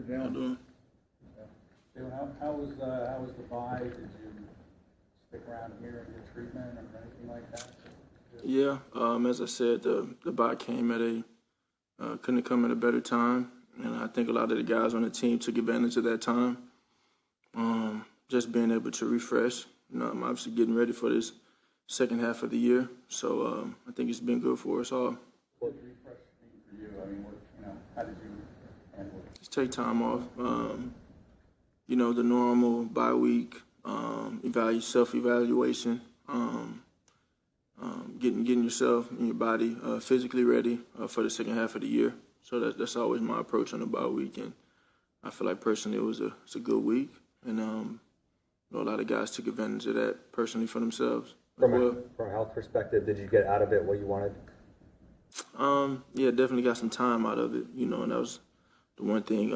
for Jalen. How doing? Jalen, how was the bye? Did you stick around here and get treatment or anything like that? Yeah, as I said, the bye came at couldn't have come at a better time, and I think a lot of the guys on the team took advantage of that time. Just being able to refresh. I'm obviously getting ready for this second half of the year, so I think it's been good for us all. What did refresh mean for you? I mean, how did you handle it? Just take time off. The normal bye week, self-evaluation, getting yourself and your body physically ready for the second half of the year. So that's always my approach on the bye week, and I feel like personally it's a good week, and a lot of guys took advantage of that personally for themselves. From a health perspective, did you get out of it what you wanted? Yeah, definitely got some time out of it, and that was the one thing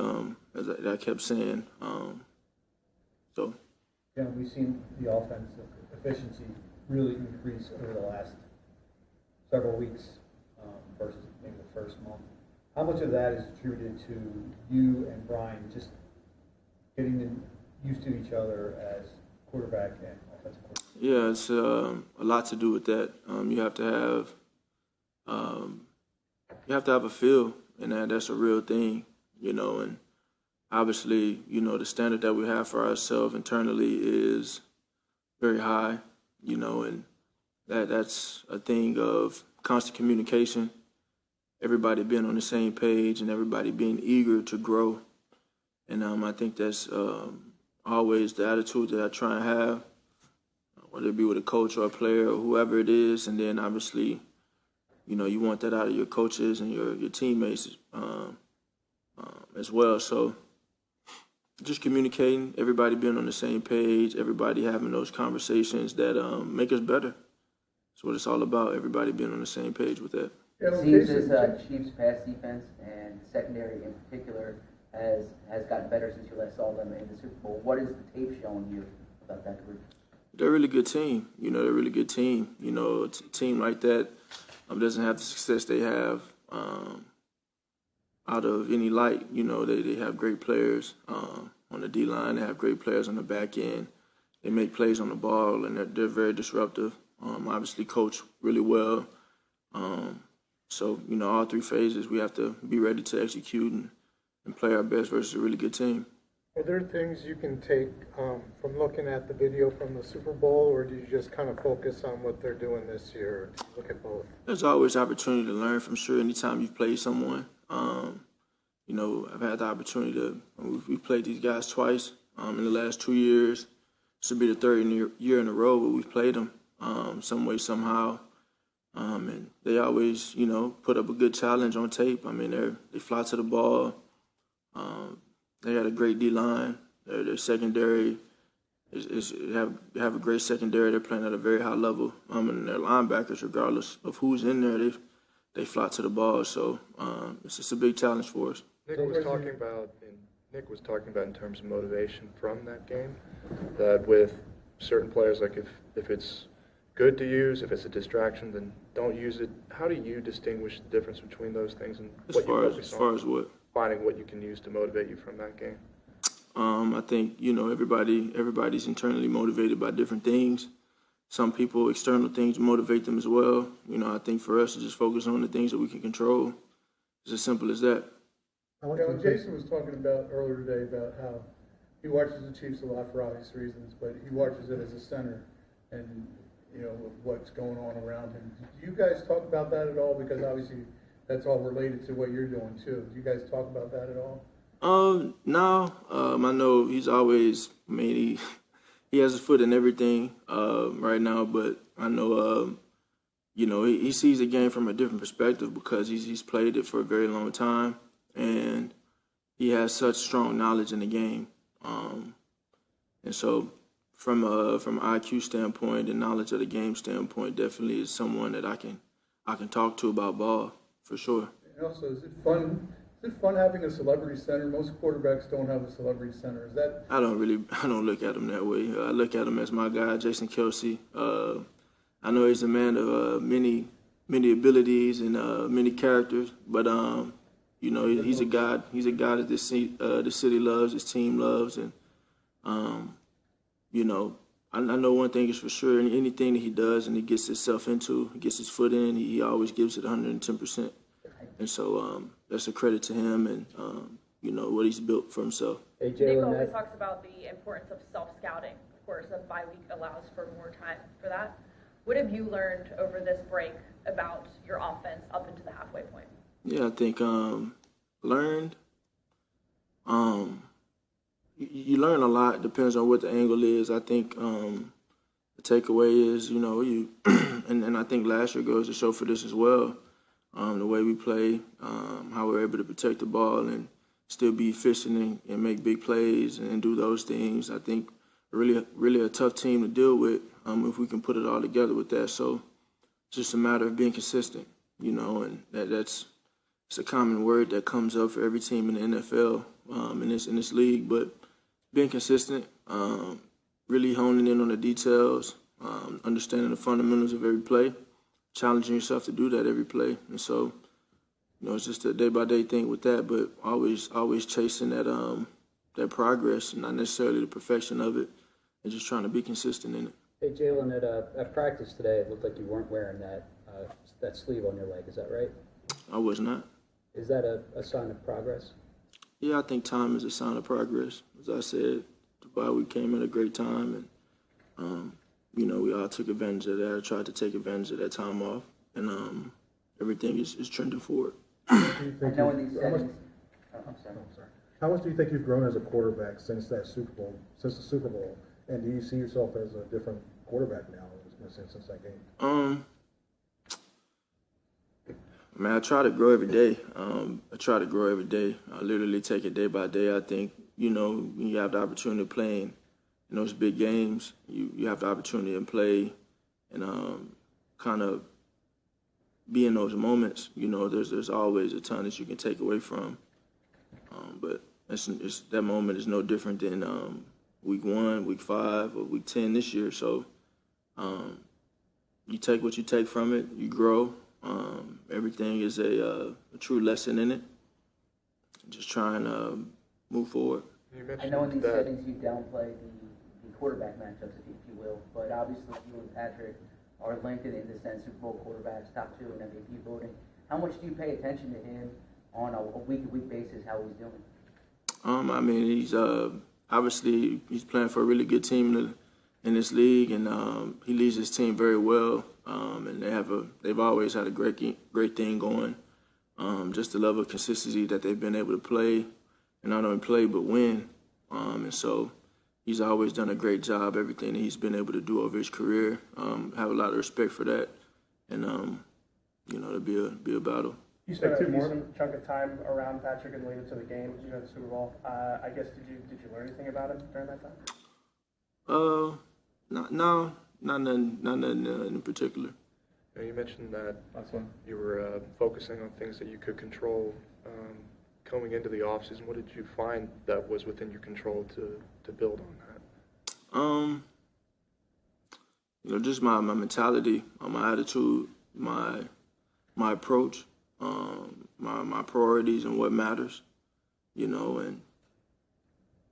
that I kept saying. Yeah, we've seen the offensive efficiency really increase over the last several weeks versus maybe the first month. How much of that is attributed to you and Brian just getting them used to each other as quarterback and offensive coordinator? Yeah, it's a lot to do with that. You have to have a feel, and that's a real thing, and obviously, the standard that we have for ourselves internally is very high, and that's a thing of constant communication, everybody being on the same page and everybody being eager to grow. And I think that's always the attitude that I try and have, whether it be with a coach or a player or whoever it is. And then obviously, you want that out of your coaches and your teammates as well. So just communicating, everybody being on the same page, everybody having those conversations that make us better. That's what it's all about, everybody being on the same page with that. It seems as Chiefs' pass defense and secondary in particular has gotten better since you last saw them in the Super Bowl. What is the tape showing you about that group? They're a really good team. They're a really good team. A team like that doesn't have the success they have out of any light. They have great players on the D-line. They have great players on the back end. They make plays on the ball, and they're very disruptive. Obviously coach really well. So, all three phases, we have to be ready to execute and play our best versus a really good team. Are there things you can take from looking at the video from the Super Bowl, or do you just kind of focus on what they're doing this year, or do you look at both? There's always opportunity to learn from sure anytime you've played someone. I've had the opportunity we've played these guys twice in the last 2 years. This will be the third year in a row where we've played them some way, somehow. And they always, put up a good challenge on tape. I mean, they fly to the ball. They had a great D-line. Their secondary have a great secondary. They're playing at a very high level. And their linebackers, regardless of who's in there, they fly to the ball. So it's just a big challenge for us. Nick was talking about in terms of motivation from that game, that with certain players, like if it's good to use, if it's a distraction, then don't use it. How do you distinguish the difference between those things and what you focus on? As far as what? Finding what you can use to motivate you from that game. I think, everybody's internally motivated by different things. Some people, external things motivate them as well. I think for us to just focus on the things that we can control. It's as simple as that. Jason was talking about earlier today about how he watches the Chiefs a lot for obvious reasons, but he watches it as a center and, what's going on around him. Do you guys talk about that at all? Because obviously that's all related to what you're doing too. Do you guys talk about that at all? No. I know he's always, he has his foot in everything right now, but I know, he sees the game from a different perspective because he's played it for a very long time, and he has such strong knowledge in the game. And so from an IQ standpoint and knowledge of the game standpoint, definitely is someone that I can talk to about ball, for sure. And also, is it fun having a celebrity center? Most quarterbacks don't have a celebrity center. Is that? I don't look at him that way. I look at him as my guy, Jason Kelsey. I know he's a man of many abilities and many characters, but You know, he's a guy. He's a guy that the city loves, his team loves, and you know, I know one thing is for sure. Anything that he does and he gets himself into, he gets his foot in, he always gives it 110%. And so that's a credit to him and you know what he's built for himself. Hey, Nick Jalen, always talks about the importance of self-scouting. Of course, a bye week allows for more time for that. What have you learned over this break about your offense up into the halfway point? Yeah, I think learned. You learn a lot. Depends on what the angle is. I think the takeaway is, you know, you and I think last year goes to show for this as well. The way we play, how we're able to protect the ball and still be efficient and make big plays and do those things. I think really a tough team to deal with if we can put it all together with that. So it's just a matter of being consistent, you know, and it's a common word that comes up for every team in the NFL in this league. But being consistent, really honing in on the details, understanding the fundamentals of every play, challenging yourself to do that every play. And so, you know, it's just a day-by-day thing with that, but always chasing that progress, not necessarily the perfection of it, and just trying to be consistent in it. Hey, Jalen, at practice today, it looked like you weren't wearing that sleeve on your leg. Is that right? I was not. Is that a sign of progress? Yeah, I think time is a sign of progress. As I said, the bye week came at a great time, and you know, we all took advantage of that. I tried to take advantage of that time off, and everything is trending forward. I know in these settings. I'm sorry. How much do you think you've grown as a quarterback since the Super Bowl? And do you see yourself as a different quarterback now, in a sense, since that game? I mean, I try to grow every day. I literally take it day by day. I think, you know, when you have the opportunity of playing in those big games, you have the opportunity to play and kind of be in those moments. You know, there's always a ton that you can take away from. But that moment is no different than week 1, week 5, or week 10 this year. So you take what you take from it, you grow. Everything is a true lesson in it. Just trying to move forward. I know in these settings you downplay the quarterback matchups, if you will, but obviously you and Patrick are linked in the sense Super Bowl quarterbacks, top 2 in MVP voting. How much do you pay attention to him on a week-to-week basis, how he's doing? I mean, he's obviously he's playing for a really good team in this league, and he leads his team very well. And they've always had a great thing going. Just the level of consistency that they've been able to play, and not only play but win. And so he's always done a great job. Everything that he's been able to do over his career, have a lot of respect for that, and you know, it'll be a battle. You spent a decent chunk of time around Patrick and leading to the game, you know, the Super Bowl. I guess did you learn anything about him during that time? Nothing in particular. You mentioned that you were focusing on things that you could control coming into the offseason. What did you find that was within your control to build on that? You know, just my mentality, my attitude, my approach, my priorities and what matters, you know, and,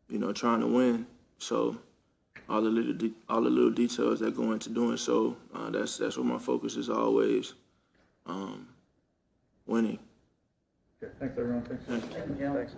you know, trying to win. So all the little details that go into doing so, that's what my focus is always, winning. Okay, thanks everyone. Thanks. Thank you, gentlemen. Thanks.